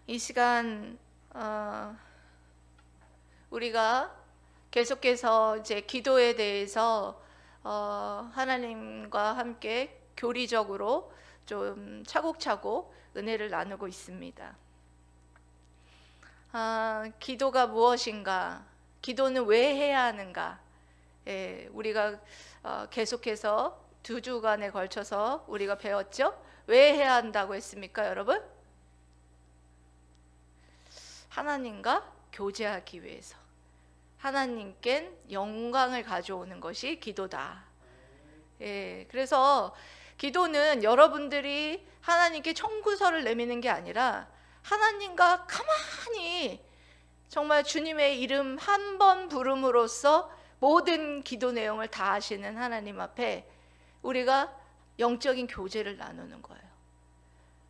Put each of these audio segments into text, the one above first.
이 시간 우리가 계속해서 이제 기도에 대해서 하나님과 함께 교리적으로 좀 차곡차곡 은혜를 나누고 있습니다. 기도가 무엇인가? 기도는 왜 해야 하는가? 우리가 계속해서 2주간에 걸쳐서 우리가 배웠죠? 왜 해야 한다고 했습니까, 여러분? 하나님과 교제하기 위해서, 하나님께 영광을 가져오는 것이 기도다. 그래서 기도는 여러분들이 하나님께 청구서를 내미는 게 아니라 하나님과 가만히 정말 주님의 이름 한 번 부름으로써 모든 기도 내용을 다 아시는 하나님 앞에 우리가 영적인 교제를 나누는 거예요.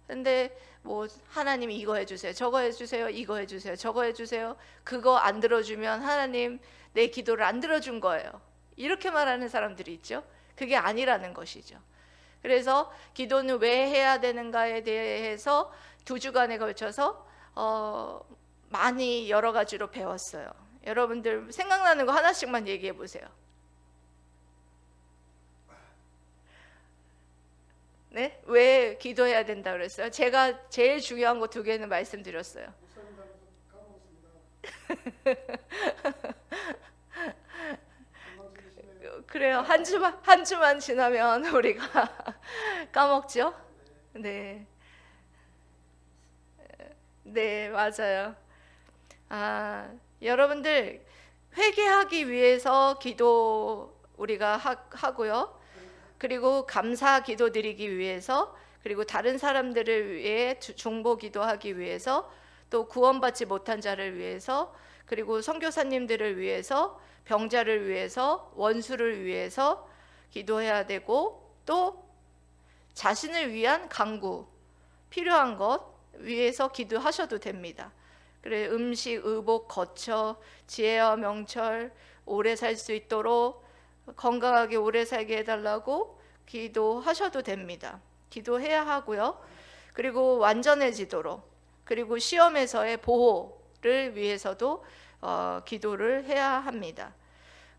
근데 뭐 하나님 이거 해주세요, 저거 해주세요, 이거 해주세요, 저거 해주세요, 그거 안 들어주면 하나님 내 기도를 안 들어준 거예요, 이렇게 말하는 사람들이 있죠. 그게 아니라는 것이죠. 그래서 기도는 왜 해야 되는가에 대해서 2주간에 걸쳐서 많이 여러 가지로 배웠어요. 여러분들 생각나는 거 하나씩만 얘기해 보세요. 네? 왜 기도해야 된다 그랬어요? 제가 제일 중요한 거 2개는 말씀드렸어요. 그래요. 한 주만 지나면 우리가 까먹죠? 네. 네, 맞아요. 여러분들 회개하기 위해서 기도 우리가 하고요. 그리고 감사 기도 드리기 위해서, 그리고 다른 사람들을 위해 중보 기도하기 위해서, 또 구원받지 못한 자를 위해서, 그리고 선교사님들을 위해서, 병자를 위해서, 원수를 위해서 기도해야 되고, 또 자신을 위한 간구, 필요한 것 위해서 기도하셔도 됩니다. 그래, 음식, 의복, 거처, 지혜와 명철, 오래 살 수 있도록 건강하게 오래 살게 해달라고 기도하셔도 됩니다. 기도해야 하고요. 그리고 완전해지도록, 그리고 시험에서의 보호를 위해서도 기도를 해야 합니다.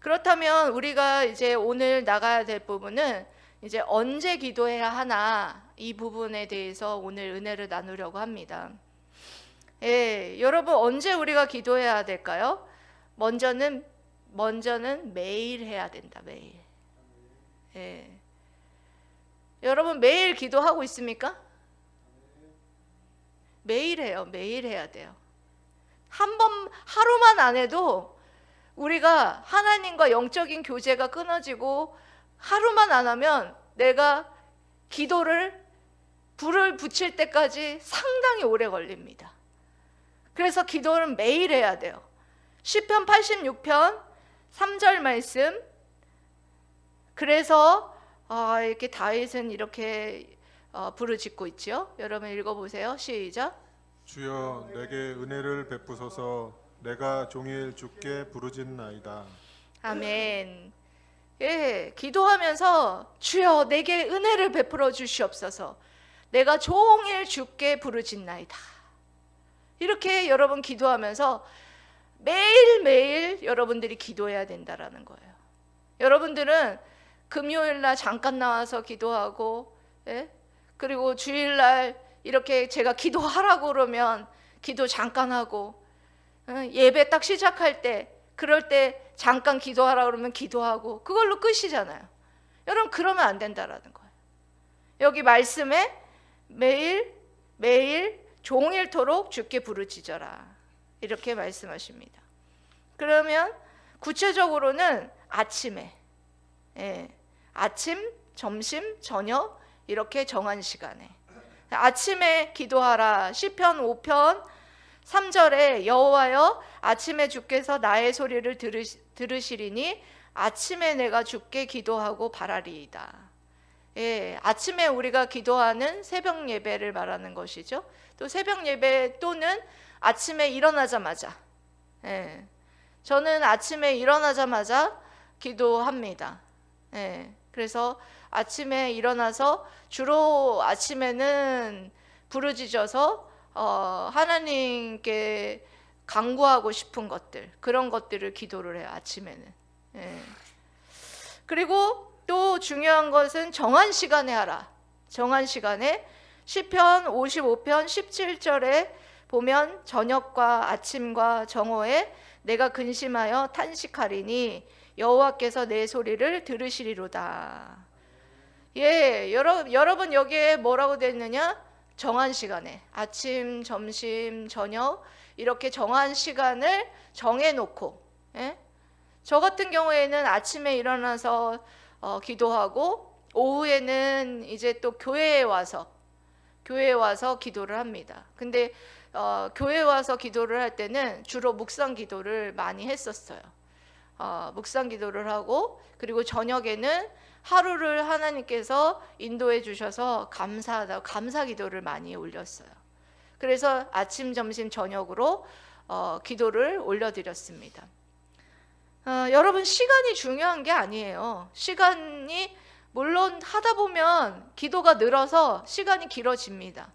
그렇다면 우리가 이제 오늘 나가야 될 부분은 이제 언제 기도해야 하나, 이 부분에 대해서 오늘 은혜를 나누려고 합니다. 여러분, 언제 우리가 기도해야 될까요? 먼저는 매일 해야 된다. 매일. 여러분 매일 기도하고 있습니까? 매일 해요. 매일 해야 돼요. 하루만 안 해도 우리가 하나님과 영적인 교제가 끊어지고, 하루만 안 하면 내가 기도를 불을 붙일 때까지 상당히 오래 걸립니다. 그래서 기도는 매일 해야 돼요. 시편 86편 3절 말씀. 그래서 이렇게 다윗은 이렇게 부르짖고 있죠. 여러분 읽어보세요. 시작. 주여 내게 은혜를 베푸소서. 내가 종일 주께 부르짖나이다. 아멘. 기도하면서 주여 내게 은혜를 베풀어 주시옵소서. 내가 종일 주께 부르짖나이다. 이렇게 여러분 기도하면서 매일매일 여러분들이 기도해야 된다라는 거예요. 여러분들은 금요일날 잠깐 나와서 기도하고, 그리고 주일날 이렇게 제가 기도하라고 그러면 기도 잠깐 하고, 예배 딱 시작할 때 그럴 때 잠깐 기도하라고 그러면 기도하고, 그걸로 끝이잖아요. 여러분 그러면 안 된다라는 거예요. 여기 말씀에 매일 종일토록 주께 부르짖어라, 이렇게 말씀하십니다. 그러면 구체적으로는 아침에, 아침, 점심, 저녁 이렇게 정한 시간에 아침에 기도하라. 시편 5편 3절에 여호와여 아침에 주께서 나의 소리를 들으시리니 아침에 내가 주께 기도하고 바라리이다. 아침에 우리가 기도하는 새벽 예배를 말하는 것이죠. 또 새벽 예배 또는 아침에 일어나자마자, 저는 아침에 일어나자마자 기도합니다. 그래서 아침에 일어나서 주로 아침에는 부르짖어서 하나님께 간구하고 싶은 것들, 그런 것들을 기도를 해요, 아침에는. 예. 그리고 또 중요한 것은 정한 시간에 하라. 정한 시간에 시편 55편 17절에 보면 저녁과 아침과 정오에 내가 근심하여 탄식하리니 여호와께서 내 소리를 들으시리로다. 예, 여러분 여기에 뭐라고 되어 있느냐? 정한 시간에 아침, 점심, 저녁 이렇게 정한 시간을 정해놓고, 예? 저 같은 경우에는 아침에 일어나서 기도하고 오후에는 이제 또 교회에 와서 기도를 합니다. 근데 교회에 와서 기도를 할 때는 주로 묵상 기도를 많이 했었어요. 묵상 기도를 하고, 그리고 저녁에는 하루를 하나님께서 인도해 주셔서 감사하다 감사 기도를 많이 올렸어요. 그래서 아침, 점심, 저녁으로 기도를 올려드렸습니다. 여러분, 시간이 중요한 게 아니에요. 시간이 물론 하다 보면 기도가 늘어서 시간이 길어집니다.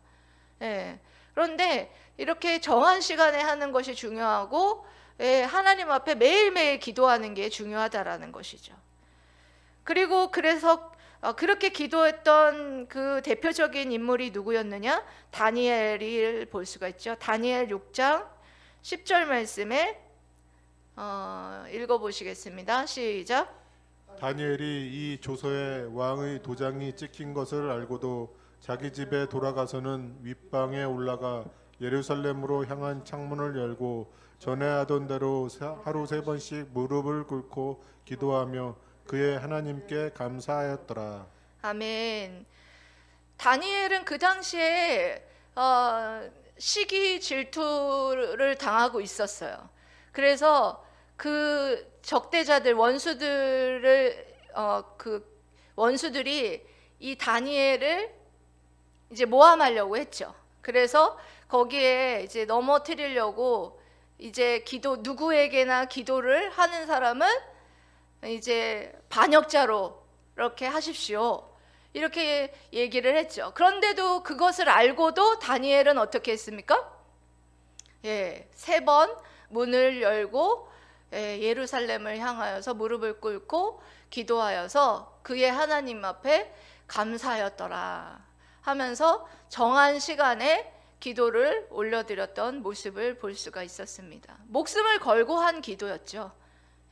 예. 그런데 이렇게 정한 시간에 하는 것이 중요하고, 예, 하나님 앞에 매일매일 기도하는 게 중요하다라는 것이죠. 그리고 그래서 그렇게 기도했던 그 대표적인 인물이 누구였느냐? 다니엘을 볼 수가 있죠. 다니엘 6장 10절 말씀에 읽어보시겠습니다. 시작. 다니엘이 이 조서에 왕의 도장이 찍힌 것을 알고도 자기 집에 돌아가서는 윗방에 올라가 예루살렘으로 향한 창문을 열고 전에 하던 대로 하루 3번씩 무릎을 꿇고 기도하며 그의 하나님께 감사하였더라. 아멘. 다니엘은 그 당시에 시기 질투를 당하고 있었어요. 그래서 그 적대자들, 원수들이 이 다니엘을 이제 모함하려고 했죠. 그래서 거기에 이제 넘어뜨리려고 이제 누구에게나 기도를 하는 사람은 이제 반역자로 이렇게 하십시오, 이렇게 얘기를 했죠. 그런데도 그것을 알고도 다니엘은 어떻게 했습니까? 예, 3번 문을 열고 예루살렘을 향하여서 무릎을 꿇고 기도하여서 그의 하나님 앞에 감사하였더라 하면서 정한 시간에 기도를 올려드렸던 모습을 볼 수가 있었습니다. 목숨을 걸고 한 기도였죠.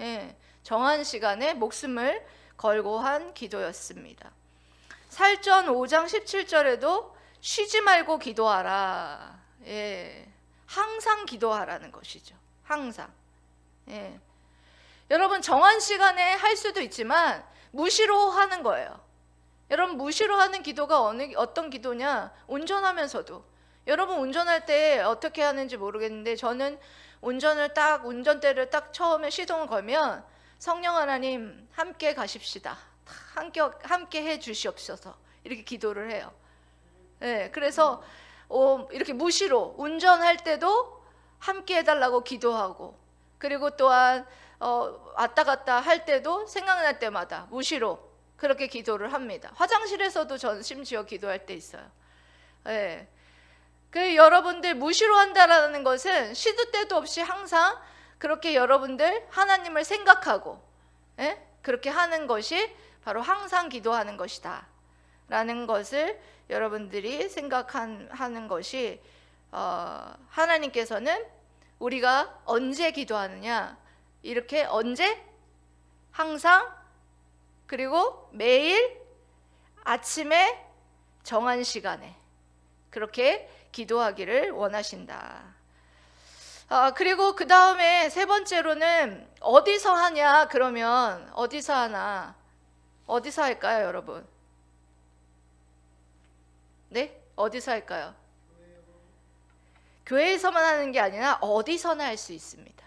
예, 정한 시간에 목숨을 걸고 한 기도였습니다. 살전 5장 17절에도 쉬지 말고 기도하라. 예, 항상 기도하라는 것이죠. 항상. 예. 여러분, 정한 시간에 할 수도 있지만 무시로 하는 거예요. 여러분, 무시로 하는 기도가 어떤 기도냐? 운전하면서도. 여러분, 운전할 때 어떻게 하는지 모르겠는데 저는 운전대를 딱 처음에 시동을 걸면 성령 하나님 함께 가십시다, 함께 해 주시옵소서, 이렇게 기도를 해요. 네, 그래서 이렇게 무시로 운전할 때도 함께 해달라고 기도하고, 그리고 또한 왔다 갔다 할 때도 생각날 때마다 무시로 그렇게 기도를 합니다. 화장실에서도 전 심지어 기도할 때 있어요. 네. 그 여러분들 무시로 한다라는 것은 시도 때도 없이 항상 그렇게 여러분들 하나님을 생각하고, 예? 그렇게 하는 것이 바로 항상 기도하는 것이다 라는 것을 여러분들이 생각하는 것이, 하나님께서는 우리가 언제 기도하느냐, 이렇게 언제? 항상, 그리고 매일 아침에 정한 시간에 그렇게 기도하기를 원하신다. 그리고 그 다음에 3번째로는 어디서 하냐? 그러면 어디서 하나? 어디서 할까요, 여러분? 네? 어디서 할까요? 교회에서만 하는 게 아니라 어디서나 할 수 있습니다.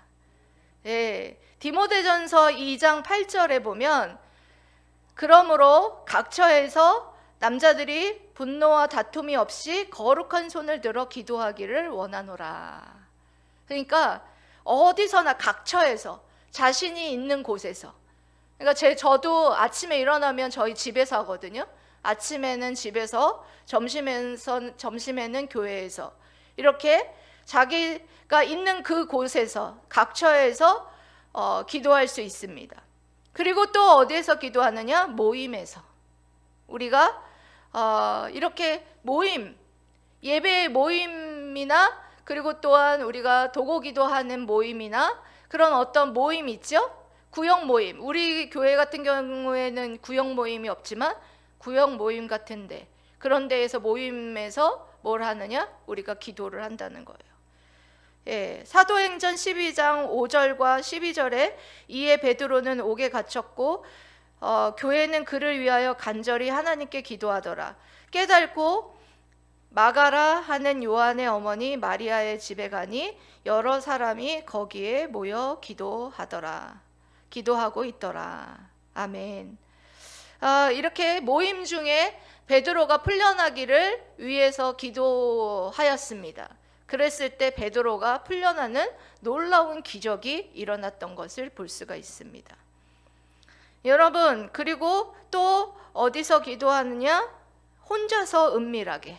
예, 디모데전서 2장 8절에 보면 그러므로 각처에서 남자들이 분노와 다툼이 없이 거룩한 손을 들어 기도하기를 원하노라. 그러니까 어디서나, 각처에서, 자신이 있는 곳에서. 그러니까 저도 아침에 일어나면 저희 집에서 하거든요. 아침에는 집에서, 점심에는 교회에서, 이렇게 자기가 있는 그 곳에서 각처에서 기도할 수 있습니다. 그리고 또 어디에서 기도하느냐? 모임에서. 우리가 이렇게 모임, 예배 모임이나 그리고 또한 우리가 도고 기도하는 모임이나 그런 어떤 모임 있죠? 구역 모임. 우리 교회 같은 경우에는 구역 모임이 없지만 구역 모임 같은데 그런 데에서 모임에서 뭘 하느냐? 우리가 기도를 한다는 거예요. 예, 사도행전 12장 5절과 12절에 이에 베드로는 옥에 갇혔고 교회는 그를 위하여 간절히 하나님께 기도하더라. 깨닫고 마가라 하는 요한의 어머니 마리아의 집에 가니 여러 사람이 거기에 모여 기도하고 있더라. 아멘. 이렇게 모임 중에 베드로가 풀려나기를 위해서 기도하였습니다. 그랬을 때 베드로가 풀려나는 놀라운 기적이 일어났던 것을 볼 수가 있습니다. 여러분, 그리고 또 어디서 기도하느냐? 혼자서 은밀하게.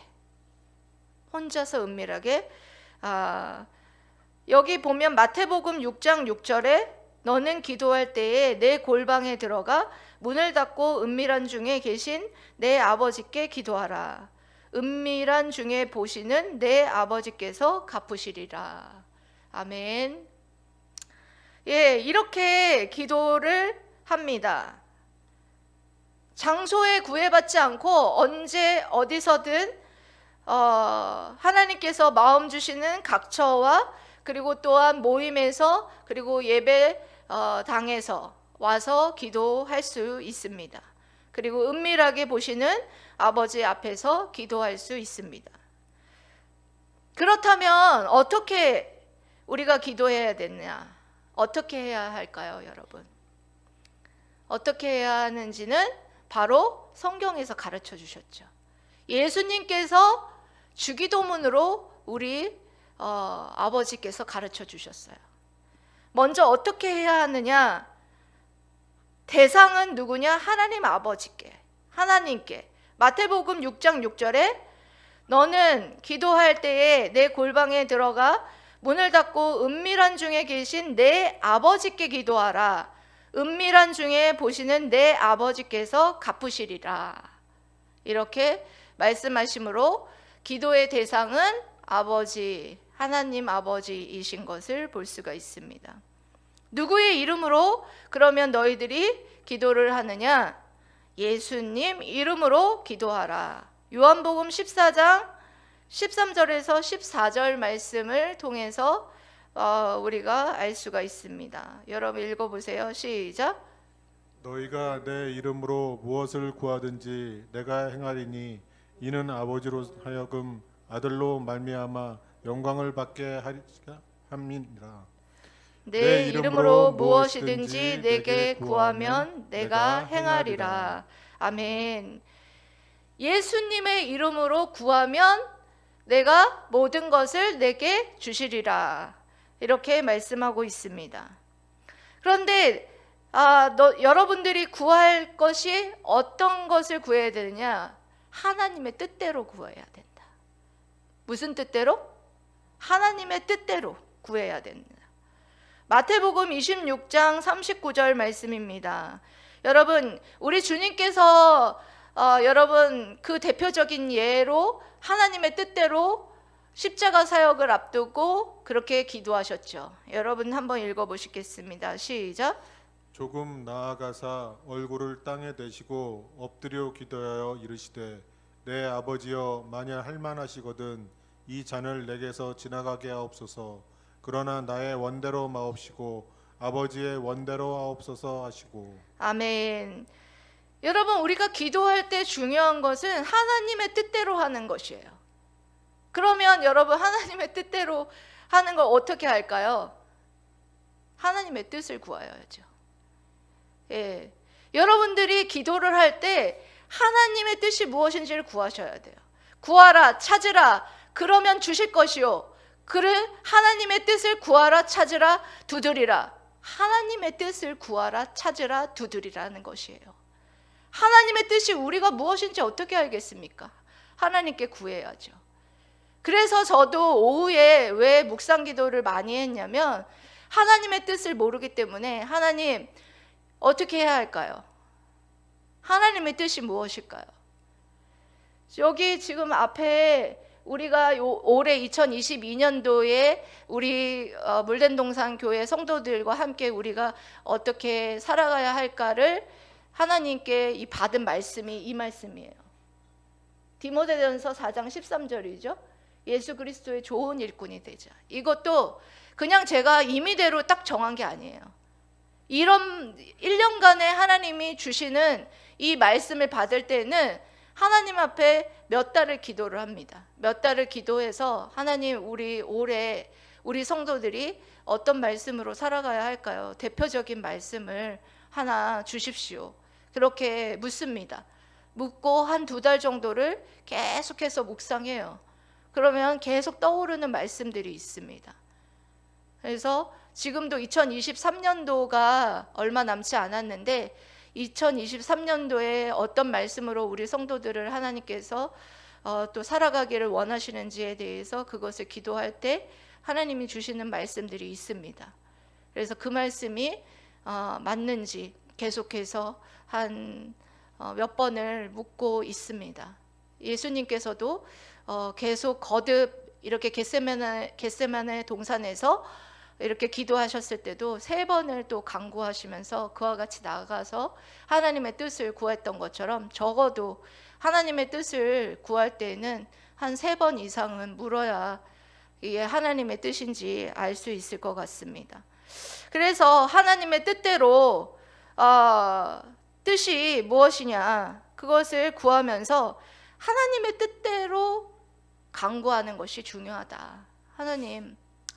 여기 보면 마태복음 6장 6절에 너는 기도할 때에 내 골방에 들어가 문을 닫고 은밀한 중에 계신 내 아버지께 기도하라. 은밀한 중에 보시는 내 아버지께서 갚으시리라. 아멘. 예, 이렇게 기도를 합니다. 장소에 구애받지 않고 언제 어디서든 하나님께서 마음 주시는 각처와 그리고 또한 모임에서 그리고 예배 당에서 와서 기도할 수 있습니다. 그리고 은밀하게 보시는 아버지 앞에서 기도할 수 있습니다. 그렇다면 어떻게 우리가 기도해야 되느냐? 어떻게 해야 할까요, 여러분? 어떻게 해야 하는지는 바로 성경에서 가르쳐 주셨죠. 예수님께서 주기도문으로 우리 아버지께서 가르쳐 주셨어요. 먼저 어떻게 해야 하느냐? 대상은 누구냐? 하나님 아버지께, 하나님께. 마태복음 6장 6절에 너는 기도할 때에 내 골방에 들어가 문을 닫고 은밀한 중에 계신 내 아버지께 기도하라. 은밀한 중에 보시는 내 아버지께서 갚으시리라. 이렇게 말씀하심으로 기도의 대상은 아버지, 하나님 아버지이신 것을 볼 수가 있습니다. 누구의 이름으로 그러면 너희들이 기도를 하느냐? 예수님 이름으로 기도하라. 요한복음 14장 13절에서 14절 말씀을 통해서 우리가 알 수가 있습니다. 여러분 읽어보세요. 시작. 너희가 내 이름으로 무엇을 구하든지 내가 행하리니 이는 아버지로 하여금 아들로 말미암아 영광을 받게 함이니라. 내 이름으로 무엇이든지 내게 구하면 내가 행하리라. 아멘. 예수님의 이름으로 구하면 내가 모든 것을 내게 주시리라. 이렇게 말씀하고 있습니다. 그런데 여러분들이 구할 것이 어떤 것을 구해야 되느냐? 하나님의 뜻대로 구해야 된다. 무슨 뜻대로? 하나님의 뜻대로 구해야 된다. 마태복음 26장 39절 말씀입니다. 여러분, 우리 주님께서 여러분 그 대표적인 예로 하나님의 뜻대로 십자가 사역을 앞두고 그렇게 기도하셨죠. 여러분 한번 읽어보시겠습니다. 시작. 조금 나아가사 얼굴을 땅에 대시고 엎드려 기도하여 이르시되 내 아버지여 만일 할만하시거든 이 잔을 내게서 지나가게 하옵소서. 그러나 나의 원대로 마옵시고 아버지의 원대로 하옵소서 하시고. 아멘. 여러분, 우리가 기도할 때 중요한 것은 하나님의 뜻대로 하는 것이에요. 그러면 여러분 하나님의 뜻대로 하는 걸 어떻게 할까요? 하나님의 뜻을 구하여야죠. 예. 여러분들이 기도를 할 때 하나님의 뜻이 무엇인지를 구하셔야 돼요. 구하라, 찾으라, 그러면 주실 것이요. 그를 하나님의 뜻을 구하라, 찾으라, 두드리라. 하나님의 뜻을 구하라, 찾으라, 두드리라는 것이에요. 하나님의 뜻이 우리가 무엇인지 어떻게 알겠습니까? 하나님께 구해야죠. 그래서 저도 오후에 왜 묵상 기도를 많이 했냐면 하나님의 뜻을 모르기 때문에 하나님 어떻게 해야 할까요? 하나님의 뜻이 무엇일까요? 여기 지금 앞에 우리가 올해 2022년도에 우리 물된동산 교회 성도들과 함께 우리가 어떻게 살아가야 할까를 하나님께 이 받은 말씀이 이 말씀이에요. 디모데전서 4장 13절이죠. 예수 그리스도의 좋은 일꾼이 되자. 이것도 그냥 제가 임의대로 딱 정한 게 아니에요. 이런 1년간의 하나님이 주시는 이 말씀을 받을 때는 하나님 앞에 몇 달을 기도를 합니다. 몇 달을 기도해서 하나님 우리 올해 우리 성도들이 어떤 말씀으로 살아가야 할까요? 대표적인 말씀을 하나 주십시오. 그렇게 묻습니다. 묻고 한 2달 정도를 계속해서 묵상해요. 그러면 계속 떠오르는 말씀들이 있습니다. 그래서 지금도 2023년도가 얼마 남지 않았는데 2023년도에 어떤 말씀으로 우리 성도들을 하나님께서 또 살아가기를 원하시는지에 대해서 그것을 기도할 때 하나님이 주시는 말씀들이 있습니다. 그래서 그 말씀이 맞는지 계속해서 한 몇 번을 묻고 있습니다. 예수님께서도 계속 거듭 이렇게 겟세마네 동산에서 이렇게 기도하셨을 때도 3번을 또 간구하시면서 그와 같이 나아가서 하나님의 뜻을 구했던 것처럼 적어도 하나님의 뜻을 구할 때는 한 3번 이상은 물어야 이게 하나님의 뜻인지 알 수 있을 것 같습니다. 그래서 하나님의 뜻대로 뜻이 무엇이냐 그것을 구하면서 하나님의 뜻대로 간구하는 것이 중요하다.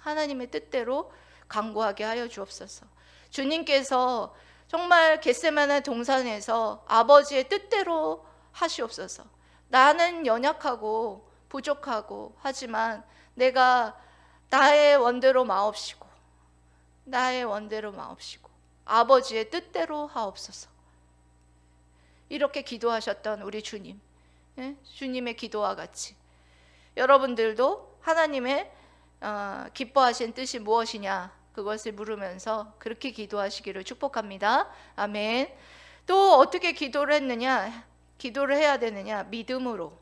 하나님의 뜻대로 간구하게 하여 주옵소서. 주님께서 정말 겟세마네 동산에서 아버지의 뜻대로 하시옵소서. 나는 연약하고 부족하고 하지만 내가 나의 원대로 마옵시고 아버지의 뜻대로 하옵소서. 이렇게 기도하셨던 우리 주님, 주님의 기도와 같이 여러분들도 하나님의 기뻐하신 뜻이 무엇이냐 그것을 물으면서 그렇게 기도하시기를 축복합니다. 아멘. 또 어떻게 기도를 했느냐? 기도를 해야 되느냐? 믿음으로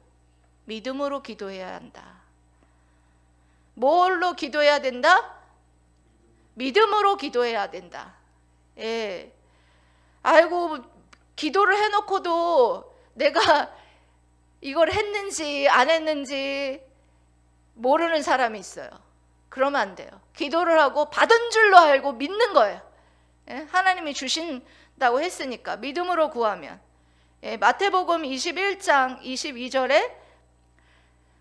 기도해야 한다. 뭘로 기도해야 된다? 믿음으로 기도해야 된다. 예. 아이고 기도를 해놓고도 내가 이걸 했는지 안 했는지 모르는 사람이 있어요. 그러면 안 돼요. 기도를 하고 받은 줄로 알고 믿는 거예요. 예? 하나님이 주신다고 했으니까 믿음으로 구하면. 예, 마태복음 21장 22절에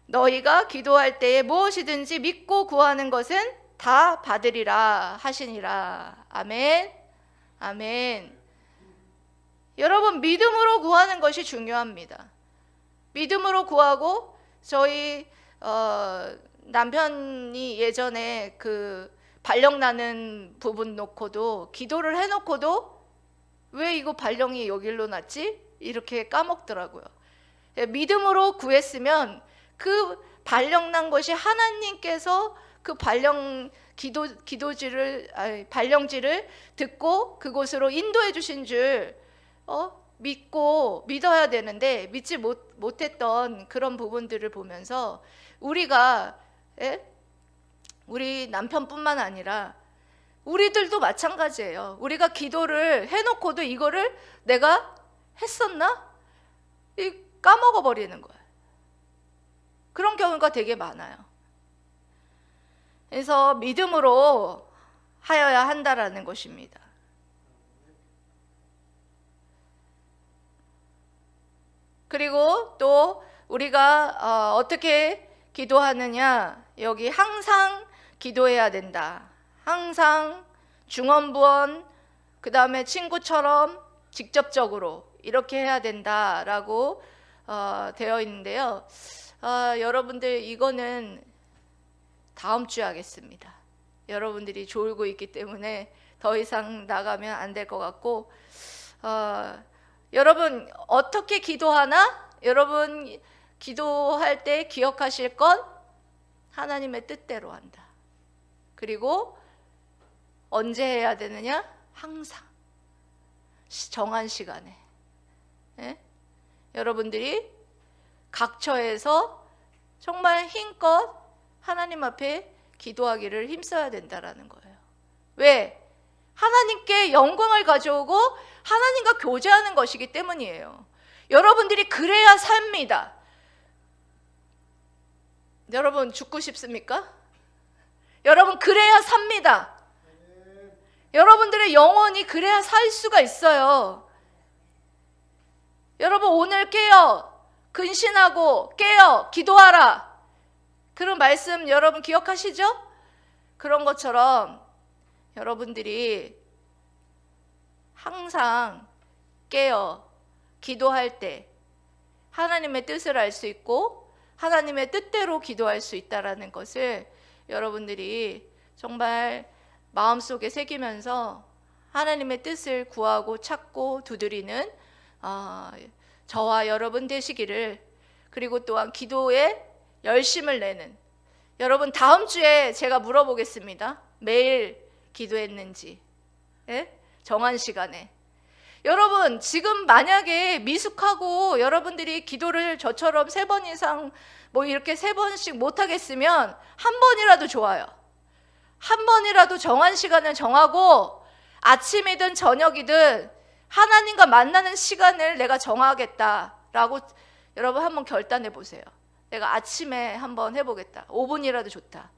너희가 기도할 때에 무엇이든지 믿고 구하는 것은 다 받으리라 하시니라. 아멘. 아멘. 여러분 믿음으로 구하는 것이 중요합니다. 믿음으로 구하고 저희 남편이 예전에 그 발령 나는 부분 놓고도 기도를 해놓고도 왜 이거 발령이 여기로 났지? 이렇게 까먹더라고요. 믿음으로 구했으면 그 발령 난 것이 하나님께서 그 발령지를 듣고 그곳으로 인도해 주신 줄 믿어야 되는데 믿지 못했던 그런 부분들을 보면서 우리가 우리 남편뿐만 아니라 우리들도 마찬가지예요. 우리가 기도를 해놓고도 이거를 내가 했었나? 까먹어 버리는 거예요. 그런 경우가 되게 많아요. 그래서 믿음으로 하여야 한다라는 것입니다. 그리고 또 우리가 어떻게 기도하느냐, 여기 항상 기도해야 된다. 항상 중언부언, 그 다음에 친구처럼 직접적으로 이렇게 해야 된다라고 되어 있는데요. 여러분들 이거는 다음 주에 하겠습니다. 여러분들이 졸고 있기 때문에 더 이상 나가면 안 될 것 같고, 여러분 어떻게 기도하나? 여러분 기도할 때 기억하실 건 하나님의 뜻대로 한다. 그리고 언제 해야 되느냐? 항상 정한 시간에. 예? 여러분들이 각처에서 정말 힘껏 하나님 앞에 기도하기를 힘써야 된다라는 거예요. 왜? 하나님께 영광을 가져오고 하나님과 교제하는 것이기 때문이에요. 여러분들이 그래야 삽니다. 여러분 죽고 싶습니까? 여러분 그래야 삽니다. 여러분들의 영혼이 그래야 살 수가 있어요. 여러분 오늘 깨어 근신하고 깨어 기도하라. 그런 말씀 여러분 기억하시죠? 그런 것처럼 여러분들이 항상 깨어 기도할 때 하나님의 뜻을 알 수 있고 하나님의 뜻대로 기도할 수 있다라는 것을 여러분들이 정말 마음속에 새기면서 하나님의 뜻을 구하고 찾고 두드리는 저와 여러분 되시기를, 그리고 또한 기도에 열심을 내는 여러분, 다음 주에 제가 물어보겠습니다. 매일 기도했는지, 예? 정한 시간에. 여러분 지금 만약에 미숙하고 여러분들이 기도를 저처럼 3번 이상 뭐 이렇게 3번씩 못하겠으면 한 번이라도 좋아요. 한 번이라도 정한 시간을 정하고 아침이든 저녁이든 하나님과 만나는 시간을 내가 정하겠다라고 여러분 한번 결단해 보세요. 내가 아침에 한번 해보겠다. 5분이라도 좋다.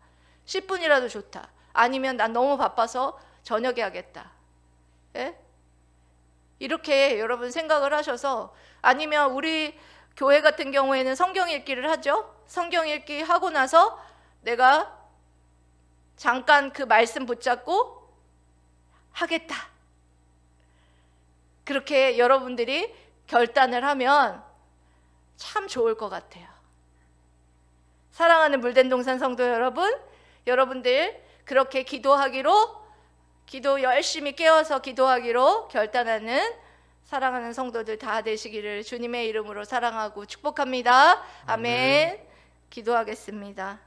10분이라도 좋다. 아니면 난 너무 바빠서 저녁에 하겠다. 예? 이렇게 여러분 생각을 하셔서, 아니면 우리 교회 같은 경우에는 성경 읽기를 하죠. 성경 읽기 하고 나서 내가 잠깐 그 말씀 붙잡고 하겠다. 그렇게 여러분들이 결단을 하면 참 좋을 것 같아요. 사랑하는 물된 동산 성도 여러분, 여러분들 그렇게 기도 열심히 깨어서 기도하기로 결단하는 사랑하는 성도들 다 되시기를 주님의 이름으로 사랑하고 축복합니다. 아멘. 기도하겠습니다.